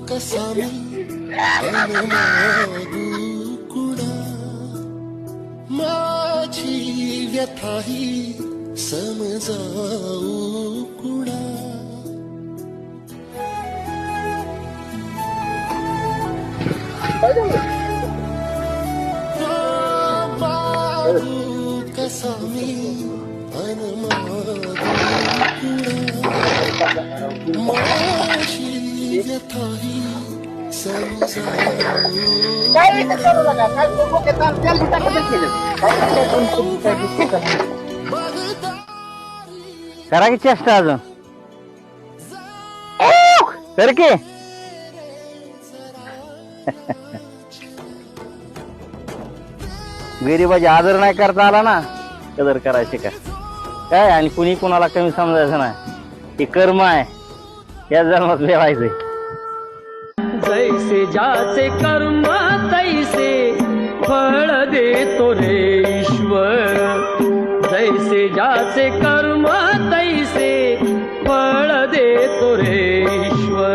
कसा मी मागू कुणा माझी व्यथाही समजाऊ कुणा मागू कसा मी माझी व्यथाही करा की चेष्टा अजून कर की गरीबाची आदर नाही करता आला ना कदर करायची का काय आणि कुणी कुणाला कमी समजायचं नाही हे कर्म आहे या जन्मात लिहायचंय जैसे जाचे कर्म तैसे फळ देतो रे ईश्वर जैसे जाचे कर्म तैसे